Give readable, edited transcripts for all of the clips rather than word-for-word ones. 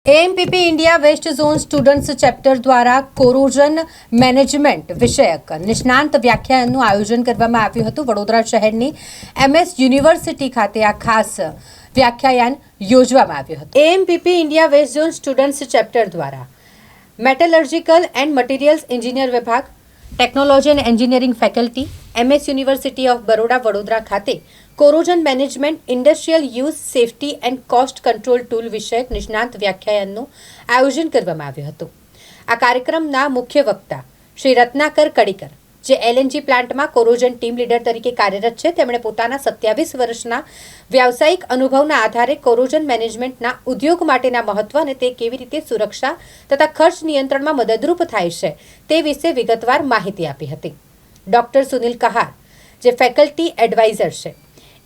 एएमपीपी India west zone students chapter द्वारा corrosion management विषयक निष्णांत व्याख्यानનું આયોજન કરવામાં આવ્યું હતું। વડોદરા શહેરની એમએસ યુનિવર્સિટી ખાતે આ ખાસ વ્યાખ્યાન યોજવામાં આવ્યું હતું। AMPP India west zone students chapter द्वारा मेटलर्जिकल एंड मटीरियल्स इंजीनियर विभाग, technology and engineering faculty, MS university of Baroda Vadodara खाते corrosion management, industrial use, safety and cost control tool विषयक निष्णांत व्याख्यानનું આયોજન કરવામાં આવ્યું હતું। આ કાર્યક્રમના મુખ્ય વક્તા શ્રી રત્નાકર કડીકર, જે એલએનજી પ્લાન્ટમાં કોરોજન ટીમ લીડર તરીકે કાર્યરત છે, તેમણે પોતાના 27 વર્ષના વ્યાવસાયિક અનુભવના આધારે કોરોજન મેનેજમેન્ટના ઉદ્યોગ માટેના મહત્વ અને તે કેવી રીતે સુરક્ષા તથા ખર્ચ નિયંત્રણમાં મદદરૂપ થાય છે તે વિશે વિગતવાર માહિતી આપી હતી। ડોક્ટર સુનિલ કહાર, જે ફેકલ્ટી એડવાઇઝર છે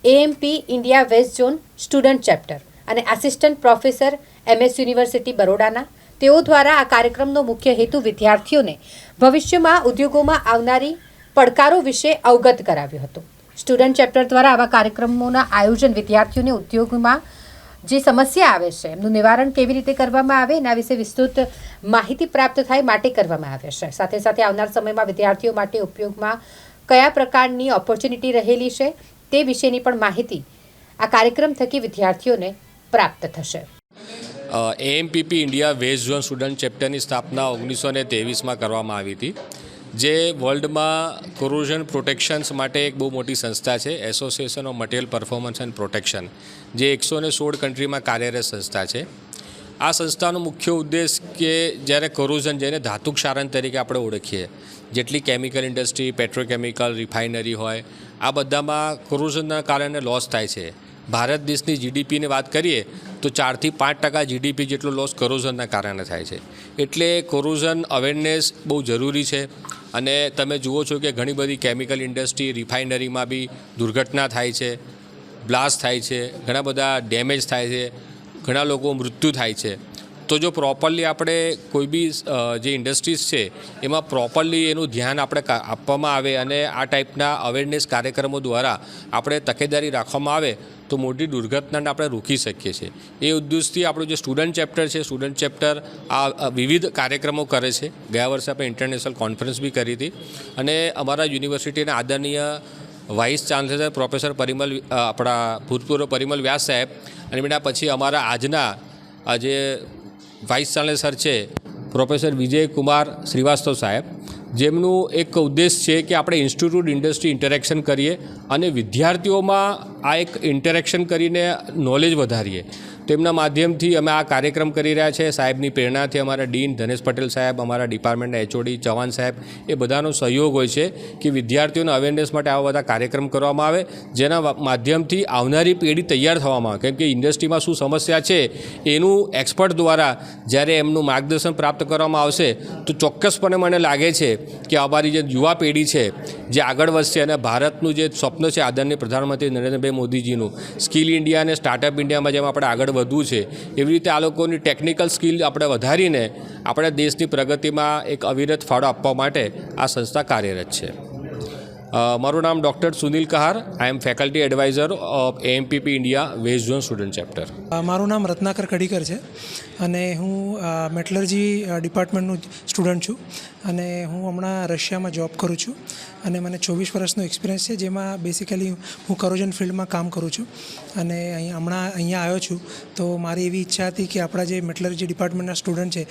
AMP India west zone student chapter અને આસિસ્ટન્ટ પ્રોફેસર એમએસ યુનિવર્સિટી બરોડાના, તેઓ દ્વારા આ કાર્યક્રમનો મુખ્ય હેતુ વિદ્યાર્થીઓને ભવિષ્યમાં ઉદ્યોગોમાં આવનારી પડકારો વિશે અવગત કરાવ્યો હતો। સ્ટુડન્ટ ચેપ્ટર દ્વારા આવા કાર્યક્રમોના આયોજન વિદ્યાર્થીઓને ઉદ્યોગમાં જે સમસ્યા આવે છે એમનું નિવારણ કેવી રીતે કરવામાં આવે એના વિશે વિસ્તૃત માહિતી પ્રાપ્ત થાય માટે કરવામાં આવે છે। સાથે સાથે આવનાર સમયમાં વિદ્યાર્થીઓ માટે ઉપયોગમાં કયા પ્રકારની ઓપોર્ચ્યુનિટી રહેલી છે તે વિશેની પણ માહિતી આ કાર્યક્રમ થકી વિદ્યાર્થીઓને પ્રાપ્ત થશે। એએમપીપી ઇન્ડિયા વેસ્ટ ઝોન સ્ટુડન્ટ ચેપ્ટરની સ્થાપના 1923માં કરવામાં આવી હતી, જે વર્લ્ડમાં કોરોઝન પ્રોટેક્શન્સ માટે એક બહુ મોટી સંસ્થા છે, association of material performance and protection, જે 116 કન્ટ્રીમાં કાર્યરત સંસ્થા છે। આ સંસ્થાનો મુખ્ય ઉદ્દેશ કે જ્યારે કોરોઝન, જેને ધાતુ ક્ષારણ તરીકે આપણે ઓળખીએ, જેટલી કેમિકલ ઇન્ડસ્ટ્રી, પેટ્રોકેમિકલ, રિફાઇનરી હોય, આ બધામાં કોરોઝનના કારણે લોસ થાય છે। ભારત દેશની જીડીપીની વાત કરીએ તો 4 થી 5% જીડીપી જેટલો લોસ કોરોઝનના કારણે થાય છે। એટલે કોરોઝન અવેરનેસ બહુ જરૂરી છે। અને તમે જુઓ છો કે ઘણી બધી કેમિકલ ઇન્ડસ્ટ્રી, રિફાઇનરીમાં બી દુર્ઘટના થાય છે, બ્લાસ્ટ થાય છે, ઘણા બધા ડેમેજ થાય છે, ઘણા લોકો મૃત્યુ થાય છે। તો જો પ્રોપરલી આપણે કોઈ બી જે ઇન્ડસ્ટ્રીઝ છે એમાં પ્રોપરલી એનું ધ્યાન આપણે આપવામાં આવે અને આ ટાઈપના અવેરનેસ કાર્યક્રમો દ્વારા આપણે તકેદારી રાખવામાં આવે તો મોટી દુર્ઘટનાને આપણે રોકી શકીએ છીએ। એ ઉદ્દેશથી આપણું જે સ્ટુડન્ટ ચેપ્ટર છે, સ્ટુડન્ટ ચેપ્ટર આ વિવિધ કાર્યક્રમો કરે છે। ગયા વર્ષે આપણે ઇન્ટરનેશનલ કોન્ફરન્સ બી કરી હતી અને અમારા યુનિવર્સિટીના આદરણીય વાઇસ ચાન્સેલર પ્રોફેસર પરિમલ, આપણા ભૂતપૂર્વ પરિમલ વ્યાસ સાહેબ, અને એના પછી અમારા આજના જે વાઇસ ચાન્સેલર છે પ્રોફેસર વિજય કુમાર શ્રીવાસ્તવ સાહેબ, જેમનું એક ઉદ્દેશ છે કે આપણે ઇન્સ્ટિટ્યૂટ ઇન્ડસ્ટ્રી ઇન્ટરેક્શન કરીએ અને વિદ્યાર્થીઓમાં આ એક ઇન્ટરેક્શન કરીને નોલેજ વધારીએ। તેમના માધ્યમથી અમે આ કાર્યક્રમ કરી રહ્યા છે। સાહેબની પ્રેરણાથી અમારા ડીન ધનેશ પટેલ સાહેબ, અમારા ડિપાર્ટમેન્ટના એચઓડી ચૌહાણ સાહેબ, એ બધાનો સહયોગ હોય છે કે વિદ્યાર્થીઓના અવેરનેસ માટે આવા બધા કાર્યક્રમ કરવામાં આવે, જેના માધ્યમથી આવનારી પેઢી તૈયાર થવામાં આવે। કેમ કે ઇન્ડસ્ટ્રીમાં શું સમસ્યા છે એનું એક્સપર્ટ દ્વારા જ્યારે એમનું માર્ગદર્શન પ્રાપ્ત કરવામાં આવશે તો ચોક્કસપણે મને લાગે છે કે અમારી જે યુવા પેઢી છે જે આગળ વધશે અને ભારતનું જે સ્વપ્ન છે આદરણીય પ્રધાનમંત્રી નરેન્દ્રભાઈ મોદીજીનું સ્કિલ ઇન્ડિયા અને સ્ટાર્ટઅપ ઇન્ડિયામાં જેમ આપણે આગળ વધવું છે, એવી રીતે આ લોકોની ટેકનિકલ સ્કિલ આપણે વધારીને આપણે દેશની પ્રગતિમાં એક અવિરત ફાળો આપવા માટે આ સંસ્થા કાર્યરત છે। મારું નામ Doctor Sunil Kahar, I am faculty advisor of AMPP India west zone student chapter. મારું નામ રત્નાકર કડીકર છે અને હું મેટલર્જી ડિપાર્ટમેન્ટનું સ્ટુડન્ટ છું અને હું હમણાં રશિયામાં જોબ કરું છું અને મને 24 વર્ષનો એક્સપિરિયન્સ છે, જેમાં બેસિકલી હું કોરોજન ફિલ્ડમાં કામ કરું છું અને હમણાં અહીંયા આવ્યો છું તો મારી એવી ઈચ્છા હતી કે આપણા જે મેટલર્જી ડિપાર્ટમેન્ટના સ્ટુડન્ટ છે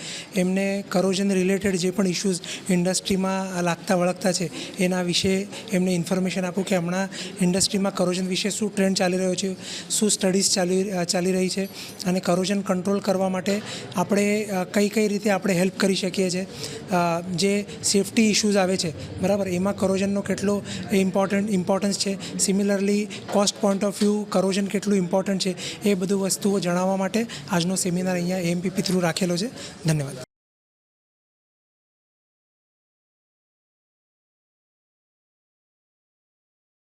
એમને કોરોજન રિલેટેડ જે પણ ઇશ્યુઝ ઇન્ડસ્ટ્રીમાં લાગતા વળગતા છે એના વિશે એમને ઇન્ફોર્મેશન આપું કે હમણાં ઇન્ડસ્ટ્રીમાં કોરોજન વિશે શું ટ્રેન્ડ ચાલી રહ્યો છે, શું સ્ટડીઝ ચાલી રહી છે અને કોરોજન કંટ્રોલ કરવા માટે આપણે કઈ રીતે આપણે હેલ્પ કરી શકીએ છીએ। જે સેફ્ટી ઇશ્યુઝ આવે છે, બરાબર, એમાં કોરોજનનો કેટલો ઇમ્પોર્ટન્સ છે, similarly cost point of view corrosion કેટલું ઇમ્પોર્ટન્ટ છે, એ બધું વસ્તુઓ જણાવવા માટે આજનો સેમિનાર અહીંયા એએમપીપી થ્રુ રાખેલો છે। ધન્યવાદ।